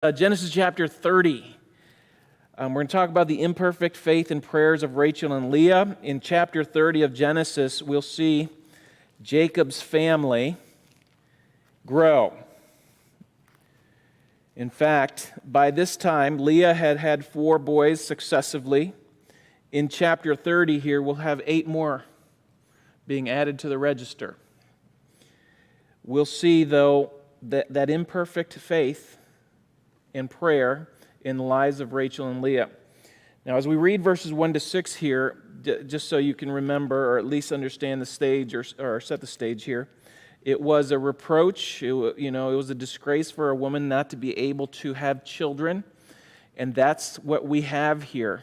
Genesis chapter 30. We're going to talk about the imperfect faith and prayers of Rachel and Leah. In chapter 30 of Genesis, we'll see Jacob's family grow. In fact, by this time, Leah had had 4 boys successively. In chapter 30 here, we'll have 8 more being added to the register. We'll see, though, that imperfect faith and prayer in the lives of Rachel and Leah. Now, as we read verses 1 to 6 here, just so you can remember or at least understand the stage or set the stage here, it was a reproach. It was a disgrace for a woman not to be able to have children, and that's what we have here.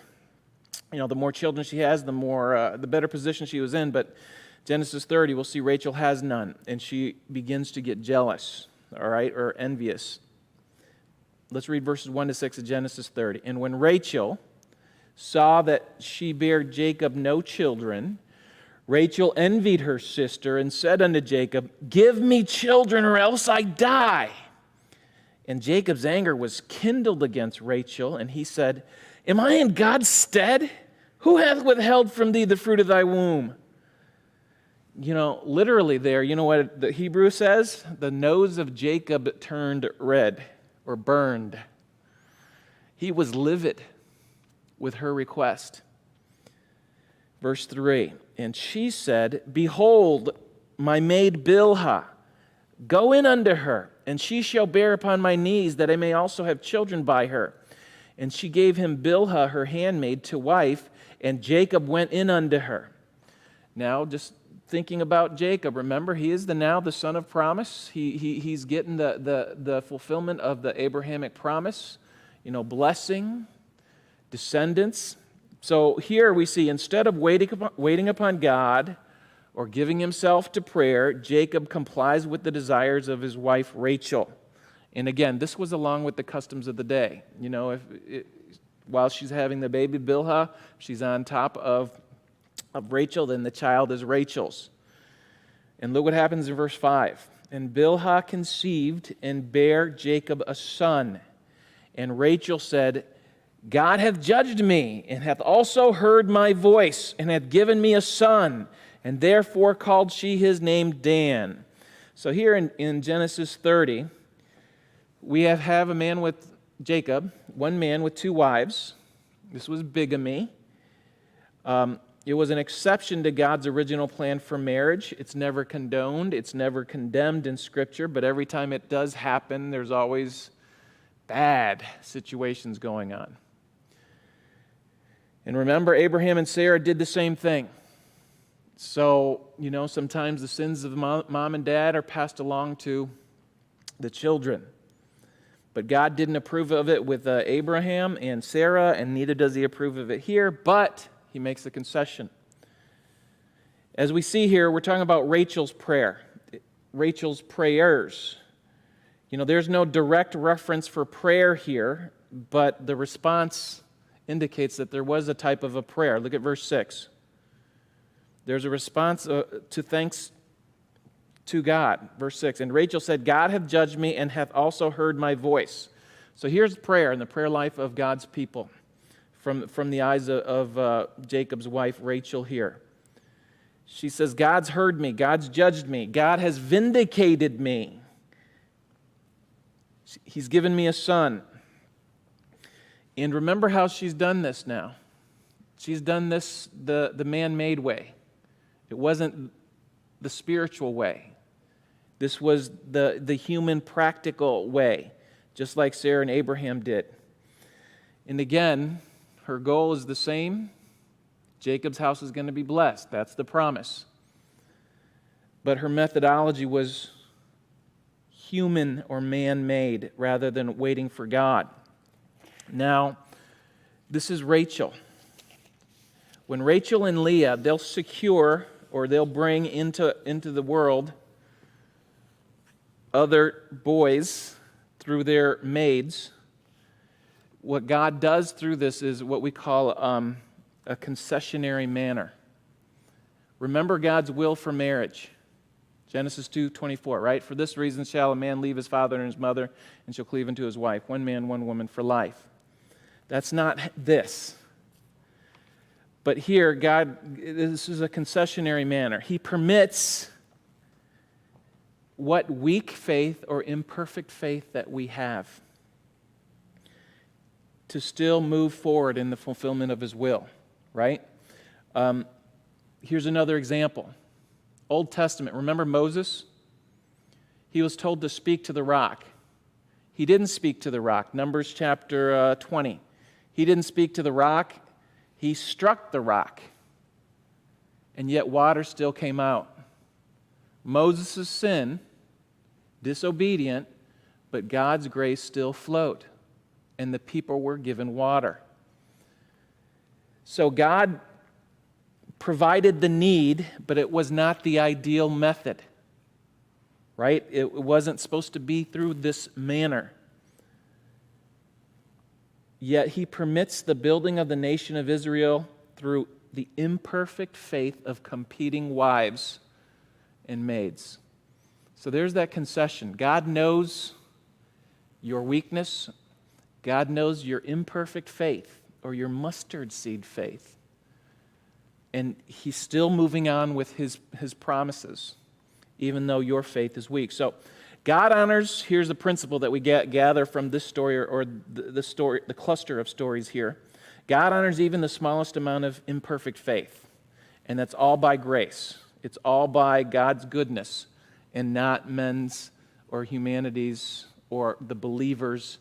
The more children she has, the better position she was in. But Genesis 30, we'll see Rachel has none, and she begins to get jealous, all right, or envious. Let's read verses 1 to 6 of Genesis 30. And when Rachel saw that she bare Jacob no children, Rachel envied her sister and said unto Jacob, "Give me children, or else I die." And Jacob's anger was kindled against Rachel, and he said, "Am I in God's stead? Who hath withheld from thee the fruit of thy womb?" Literally there, you know what the Hebrew says? The nose of Jacob turned red or burned. He was livid with her request. Verse 3, and she said, "Behold, my maid Bilhah, go in unto her, and she shall bear upon my knees, that I may also have children by her." And she gave him Bilhah, her handmaid, to wife, and Jacob went in unto her. Now, just thinking about Jacob, remember, he is now the son of promise. He's getting the fulfillment of the Abrahamic promise, blessing, descendants. So here we see, instead of waiting upon God or giving himself to prayer, Jacob complies with the desires of his wife Rachel. And again, this was along with the customs of the day. While she's having the baby Bilhah, she's on top of Rachel, then the child is Rachel's. And look what happens in verse 5. And Bilhah conceived and bare Jacob a son. And Rachel said, "God hath judged me, and hath also heard my voice, and hath given me a son. And therefore called she his name Dan." So here in Genesis 30, we have a man with Jacob, one man with 2 wives. This was bigamy. It was an exception to God's original plan for marriage. It's never condoned. It's never condemned in Scripture. But every time it does happen, there's always bad situations going on. And remember, Abraham and Sarah did the same thing. So, sometimes the sins of mom and dad are passed along to the children. But God didn't approve of it with Abraham and Sarah, and neither does he approve of it here. But he makes a concession. As we see here, we're talking about Rachel's prayer, Rachel's prayers. There's no direct reference for prayer here, but the response indicates that there was a type of a prayer. Look at verse 6. There's a response to thanks to God. Verse 6, and Rachel said, "God hath judged me and hath also heard my voice." So here's prayer in the prayer life of God's people from the eyes of Jacob's wife, Rachel here. She says, "God's heard me. God's judged me. God has vindicated me. He's given me a son." And remember how she's done this now. She's done this the man-made way. It wasn't the spiritual way. This was the human, practical way, just like Sarah and Abraham did. And again, her goal is the same. Jacob's house is going to be blessed. That's the promise. But her methodology was human or man-made rather than waiting for God. Now, this is Rachel. When Rachel and Leah, they'll secure or they'll bring into the world other boys through their maids. What God does through this is what we call a concessionary manner. Remember God's will for marriage. Genesis 2:24, right? For this reason shall a man leave his father and his mother and shall cleave unto his wife. One man, one woman for life. That's not this. But here, God, this is a concessionary manner. He permits what weak faith or imperfect faith that we have to still move forward in the fulfillment of His will, right? Here's another example. Old Testament, remember Moses? He was told to speak to the rock. He didn't speak to the rock. Numbers chapter 20. He didn't speak to the rock. He struck the rock. And yet water still came out. Moses' sin, disobedient, but God's grace still flowed. And the people were given water. So God provided the need, but it was not the ideal method, right? It wasn't supposed to be through this manner. Yet He permits the building of the nation of Israel through the imperfect faith of competing wives and maids. So there's that concession. God knows your weakness. God knows your imperfect faith or your mustard seed faith. And He's still moving on with His promises, even though your faith is weak. So God honors, here's the principle that we gather from this story or the cluster of stories here. God honors even the smallest amount of imperfect faith. And that's all by grace. It's all by God's goodness and not men's or humanity's or the believer's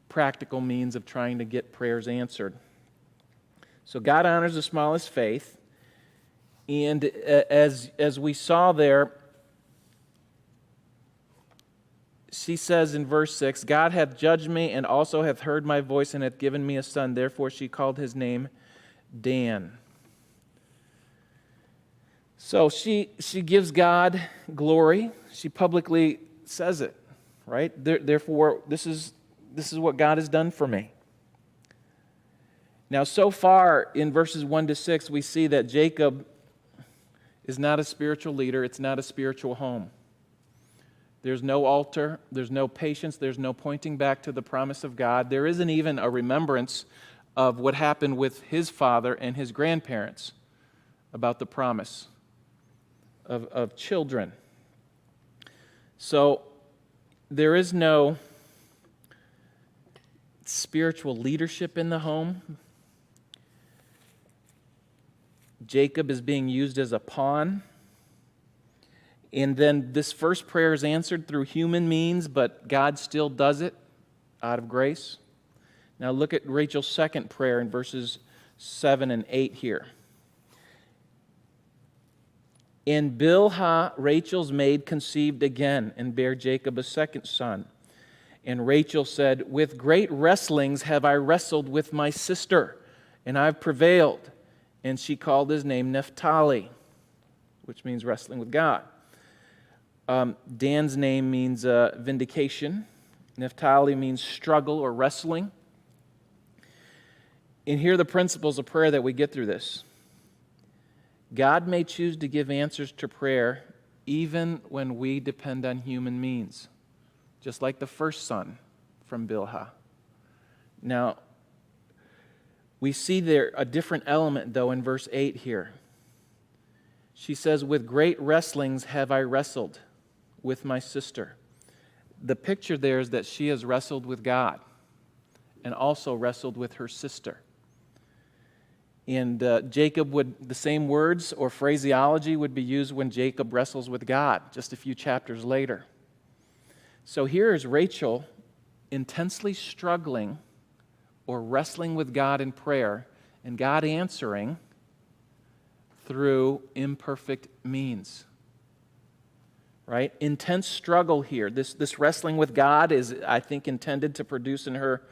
practical means of trying to get prayers answered. So God honors the smallest faith, and as we saw there, she says in verse 6, God hath judged me, and also hath heard my voice, and hath given me a son. Therefore she called his name Dan. So she gives God glory. She publicly says it, right? Therefore, this is what God has done for me. Now, so far in verses 1 to 6, we see that Jacob is not a spiritual leader. It's not a spiritual home. There's no altar. There's no patience. There's no pointing back to the promise of God. There isn't even a remembrance of what happened with his father and his grandparents about the promise of children. So there is no spiritual leadership in the home. Jacob is being used as a pawn. And then this first prayer is answered through human means, but God still does it out of grace. Now look at Rachel's second prayer in verses 7 and 8 here. And Bilhah, Rachel's maid, conceived again and bare Jacob a second son. And Rachel said, with great wrestlings have I wrestled with my sister, and I've prevailed. And she called his name Naphtali, which means wrestling with God. Dan's name means vindication. Naphtali means struggle or wrestling. And here are the principles of prayer that we get through this. God may choose to give answers to prayer even when we depend on human means, just like the first son from Bilhah. Now, we see there a different element, though, in verse 8 here. She says, with great wrestlings have I wrestled with my sister. The picture there is that she has wrestled with God and also wrestled with her sister. And Jacob the same words or phraseology would be used when Jacob wrestles with God just a few chapters later. So here is Rachel intensely struggling or wrestling with God in prayer, and God answering through imperfect means. Right? Intense struggle here. This wrestling with God is, I think, intended to produce in her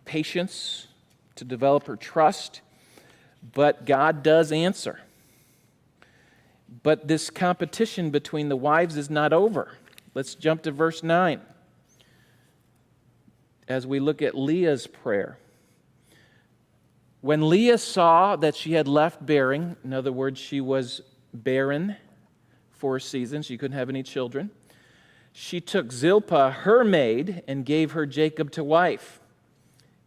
patience, to develop her trust, but God does answer. But this competition between the wives is not over. Let's jump to verse 9. As we look at Leah's prayer. When Leah saw that she had left bearing, in other words, she was barren for a season. She couldn't have any children. She took Zilpah, her maid, and gave her Jacob to wife.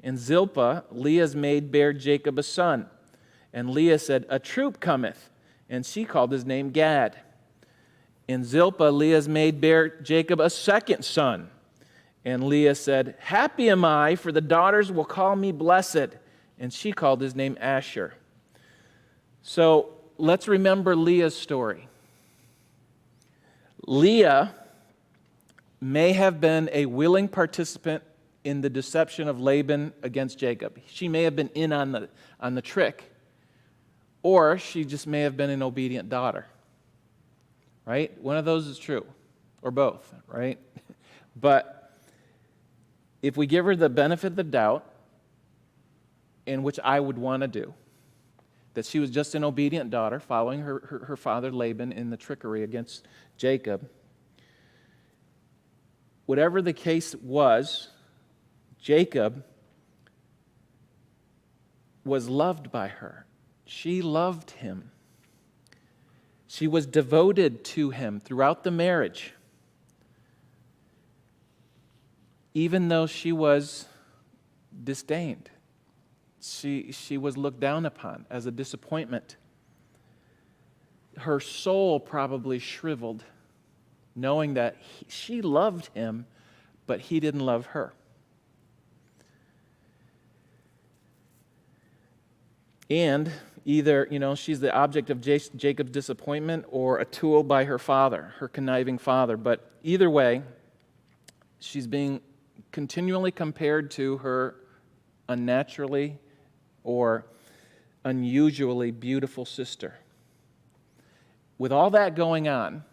And Zilpah, Leah's maid, bare Jacob a son. And Leah said, "A troop cometh." And she called his name Gad. And Zilpah, Leah's maid, bare Jacob a second son. And Leah said, "Happy am I, for the daughters will call me blessed." And she called his name Asher. So let's remember Leah's story. Leah may have been a willing participant in the deception of Laban against Jacob. She may have been in on the trick, or she just may have been an obedient daughter. Right? One of those is true, or both, right? But if we give her the benefit of the doubt, in which I would want to do, that she was just an obedient daughter following her father Laban in the trickery against Jacob, whatever the case was, Jacob was loved by her. She loved him. She was devoted to him throughout the marriage, even though she was disdained. She was looked down upon as a disappointment. Her soul probably shriveled, knowing that she loved him, but he didn't love her. And either, she's the object of Jacob's disappointment or a tool by her father, her conniving father. But either way, she's being continually compared to her unnaturally or unusually beautiful sister. With all that going on,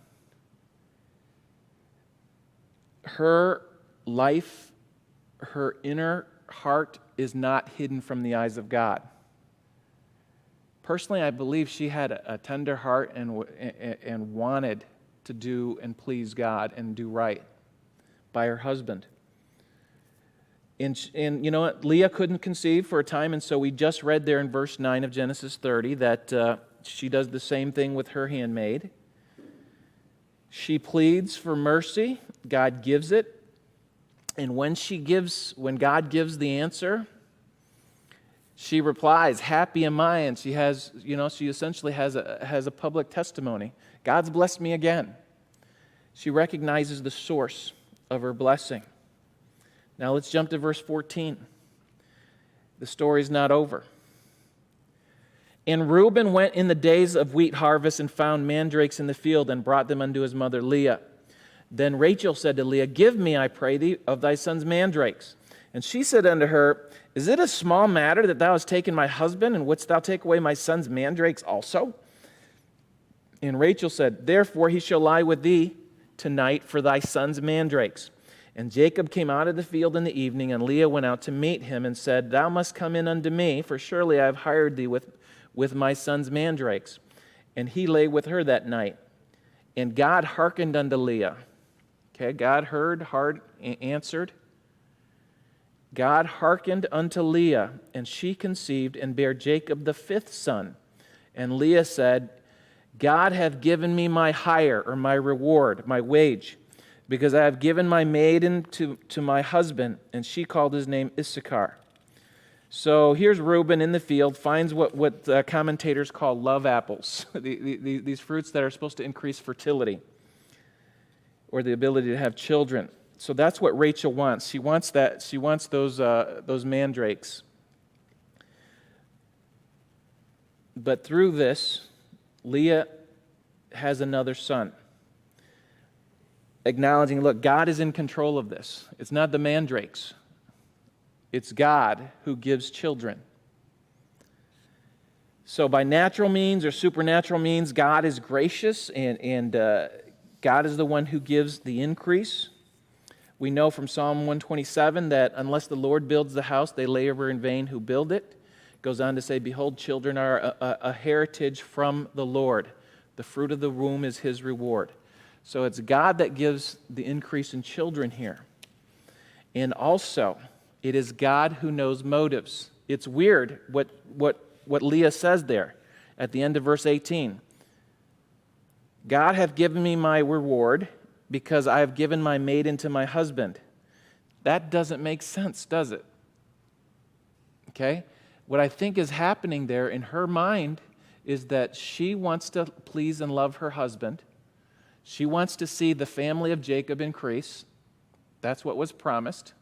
her life, her inner heart is not hidden from the eyes of God. Personally, I believe she had a tender heart and wanted to do and please God and do right by her husband. And you know what? Leah couldn't conceive for a time, and so we just read there in verse 9 of Genesis 30 that she does the same thing with her handmaid. She pleads for mercy. God gives it. And when God gives the answer, she replies, "Happy am I," and she essentially has a public testimony. God's blessed me again. She recognizes the source of her blessing. Now let's jump to verse 14. The story's not over. "And Reuben went in the days of wheat harvest and found mandrakes in the field and brought them unto his mother Leah. Then Rachel said to Leah, Give me, I pray thee, of thy son's mandrakes. And she said unto her, Is it a small matter that thou hast taken my husband, and wouldst thou take away my son's mandrakes also? And Rachel said, Therefore he shall lie with thee tonight for thy son's mandrakes. And Jacob came out of the field in the evening, and Leah went out to meet him, and said, Thou must come in unto me, for surely I have hired thee with my son's mandrakes. And he lay with her that night. And God hearkened unto Leah." Okay, God heard, answered. "God hearkened unto Leah, and she conceived and bare Jacob the fifth son. And Leah said, God hath given me my hire," or my reward, my wage, "because I have given my maiden to my husband." And she called his name Issachar. So here's Reuben in the field, finds what commentators call love apples, these fruits that are supposed to increase fertility or the ability to have children. So that's what Rachel wants. She wants that. She wants those mandrakes. But through this, Leah has another son, acknowledging, look, God is in control of this. It's not the mandrakes. It's God who gives children. So by natural means or supernatural means, God is gracious, and God is the one who gives the increase. We know from Psalm 127 that unless the Lord builds the house, they labor in vain who build it. It goes on to say, Behold, children are a heritage from the Lord. The fruit of the womb is his reward. So it's God that gives the increase in children here. And also, it is God who knows motives. It's weird what Leah says there at the end of verse 18. God hath given me my reward because I have given my maiden to my husband. That doesn't make sense, does it? Okay? What I think is happening there in her mind is that she wants to please and love her husband. She wants to see the family of Jacob increase. That's what was promised.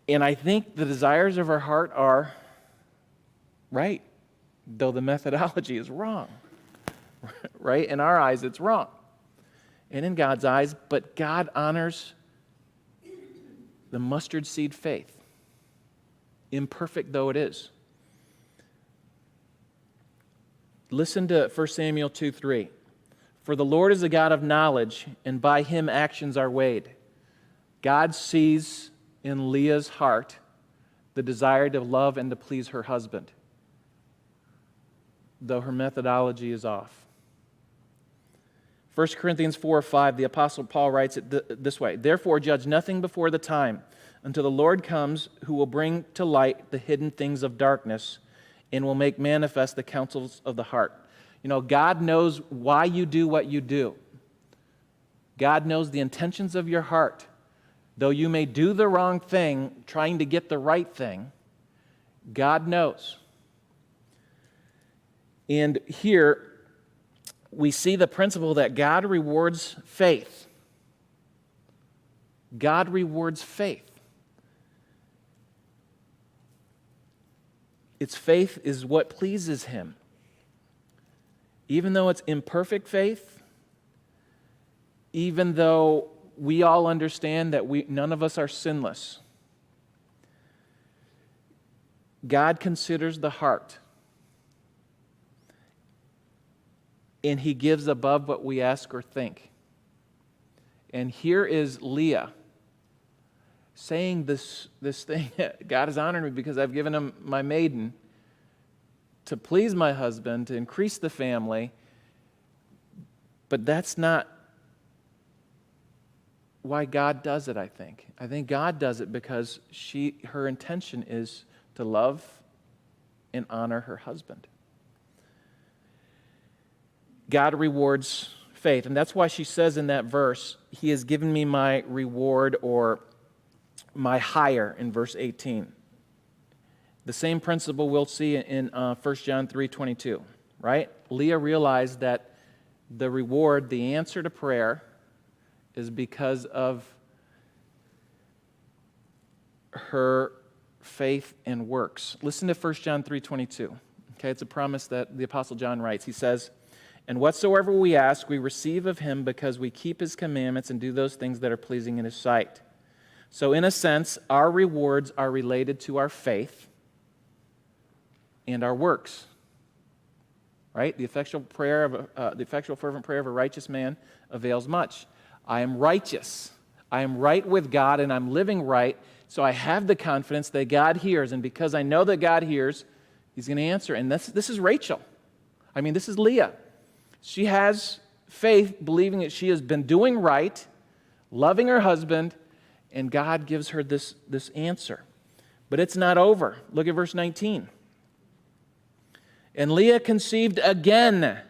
And I think the desires of her heart are right, though the methodology is wrong. Right? In our eyes, it's wrong. And in God's eyes, but God honors the mustard seed faith, imperfect though it is. Listen to 1 Samuel 2:3. For the Lord is a God of knowledge, and by him actions are weighed. God sees in Leah's heart the desire to love and to please her husband, though her methodology is off. 1 Corinthians 4:5, the Apostle Paul writes it this way: Therefore judge nothing before the time, until the Lord comes, who will bring to light the hidden things of darkness, and will make manifest the counsels of the heart. You know, God knows why you do what you do. God knows the intentions of your heart. Though you may do the wrong thing, trying to get the right thing, God knows. And here we see the principle that God rewards faith. God rewards faith. Its faith is what pleases him. Even though it's imperfect faith, even though we all understand that none of us are sinless, God considers the heart. And he gives above what we ask or think. And here is Leah saying this thing, God has honored me because I've given him my maiden to please my husband, to increase the family. But that's not why God does it, I think. I think God does it because her intention is to love and honor her husband. God rewards faith. And that's why she says in that verse, he has given me my reward or my hire in verse 18. The same principle we'll see in 1 John 3:22, right? Leah realized that the reward, the answer to prayer, is because of her faith and works. Listen to 1 John 3:22. Okay, it's a promise that the Apostle John writes. He says, And whatsoever we ask, we receive of him because we keep his commandments and do those things that are pleasing in his sight. So in a sense, our rewards are related to our faith and our works. Right? The effectual fervent prayer of a righteous man avails much. I am righteous. I am right with God and I'm living right, so I have the confidence that God hears, and because I know that God hears, he's going to answer. And this is Rachel. This is Leah. She has faith, believing that she has been doing right, loving her husband, and God gives her this answer. But it's not over. Look at verse 19. And Leah conceived again.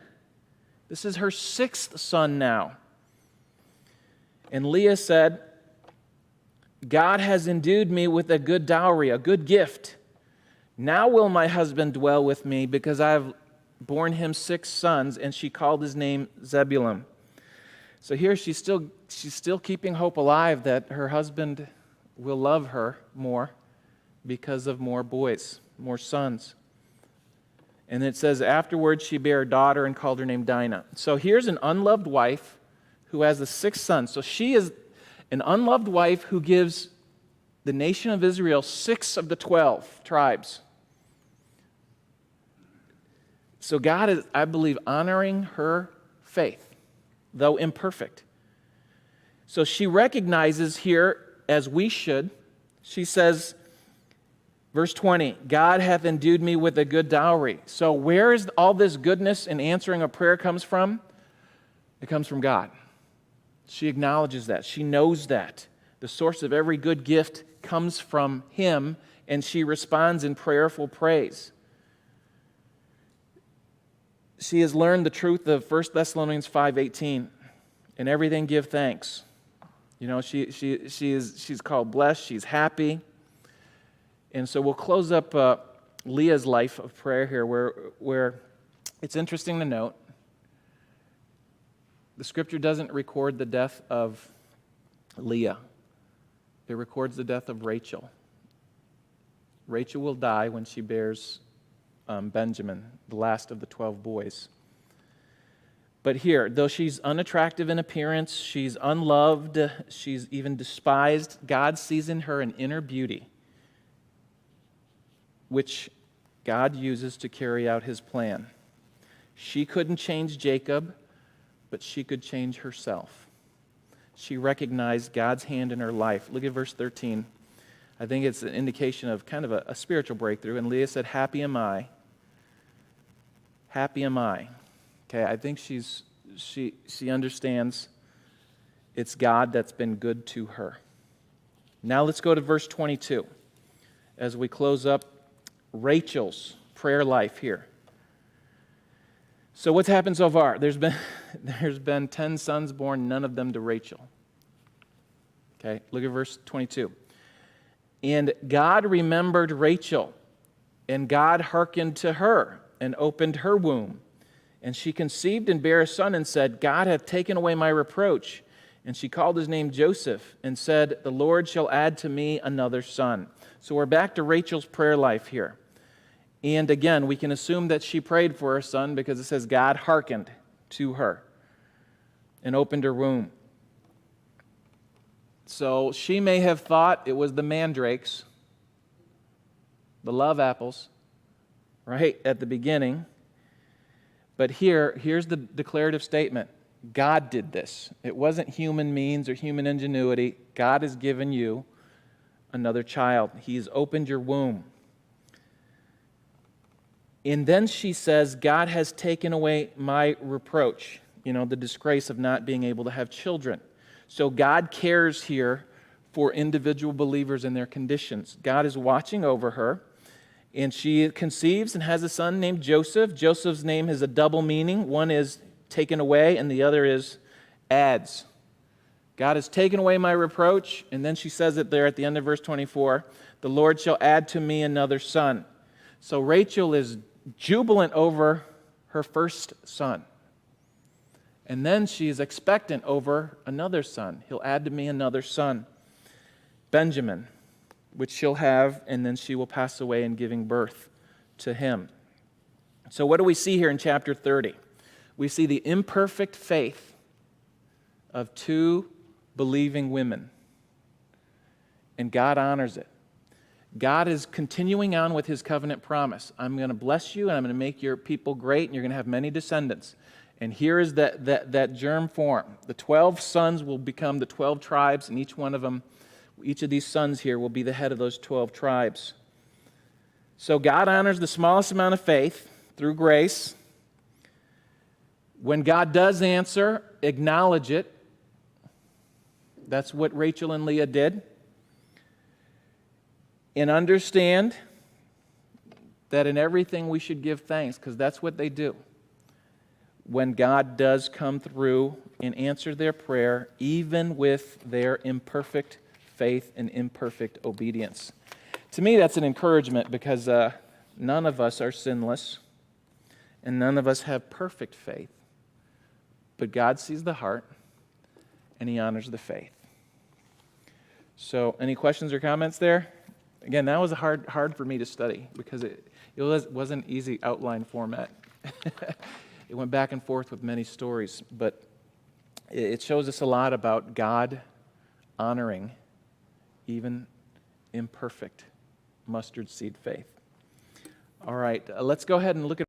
This is her sixth son now. And Leah said, God has endued me with a good dowry, a good gift. Now will my husband dwell with me, because I have borne him 6 sons, and she called his name Zebulun. So here she's still keeping hope alive that her husband will love her more because of more boys, more sons. And it says, afterwards she bare a daughter and called her name Dinah. So here's an unloved wife who has the 6th son. So she is an unloved wife who gives the nation of Israel 6 of the 12 tribes. So God is, I believe, honoring her faith, though imperfect. So she recognizes here, as we should, she says, verse 20, God hath endued me with a good dowry. So where is all this goodness in answering a prayer comes from? It comes from God. She acknowledges that. She knows that. The source of every good gift comes from him, and she responds in prayerful praise. She has learned the truth of 1 Thessalonians 5:18. In everything give thanks. She's called blessed. She's happy. And so we'll close up Leah's life of prayer here, where it's interesting to note the Scripture doesn't record the death of Leah. It records the death of Rachel. Rachel will die when she bears Benjamin, the last of the 12 boys. But here, though she's unattractive in appearance, she's unloved, she's even despised, God sees in her an inner beauty, which God uses to carry out his plan. She couldn't change Jacob, but she could change herself. She recognized God's hand in her life. Look at verse 13. I think it's an indication of kind of a spiritual breakthrough. And Leah said, "Happy am I. Happy am I." Okay, I think she understands it's God that's been good to her. Now let's go to verse 22 as we close up Rachel's prayer life here. So what's happened so far? There's been 10 sons born, none of them to Rachel. Okay, look at verse 22. And God remembered Rachel, and God hearkened to her, and opened her womb. And she conceived and bare a son, and said, God hath taken away my reproach. And she called his name Joseph, and said, the Lord shall add to me another son. So we're back to Rachel's prayer life here. And again, we can assume that she prayed for her son because it says God hearkened to her and opened her womb. So she may have thought it was the mandrakes, the love apples, right at the beginning. But here's the declarative statement. God did this. It wasn't human means or human ingenuity. God has given you another child. He's opened your womb. And then she says, God has taken away my reproach, the disgrace of not being able to have children. So God cares here for individual believers and their conditions. God is watching over her, and she conceives and has a son named Joseph. Joseph's name has a double meaning. One is taken away, and the other is adds. God has taken away my reproach, and then she says it there at the end of verse 24, the Lord shall add to me another son. So Rachel is jubilant over her first son. And then she is expectant over another son. He'll add to me another son, Benjamin, which she'll have, and then she will pass away in giving birth to him. So what do we see here in chapter 30? We see the imperfect faith of two believing women. And God honors it. God is continuing on with his covenant promise. I'm going to bless you, and I'm going to make your people great, and you're going to have many descendants. And here is that germ form. The 12 sons will become the 12 tribes, and each of these sons here will be the head of those 12 tribes. So God honors the smallest amount of faith through grace. When God does answer, acknowledge it. That's what Rachel and Leah did. And understand that in everything we should give thanks, because that's what they do. When God does come through and answer their prayer, even with their imperfect faith and imperfect obedience. To me, that's an encouragement because none of us are sinless and none of us have perfect faith. But God sees the heart and he honors the faith. So, any questions or comments there? Again, that was hard for me to study because it wasn't easy outline format. It went back and forth with many stories, but it shows us a lot about God honoring even imperfect mustard seed faith. All right, let's go ahead and look at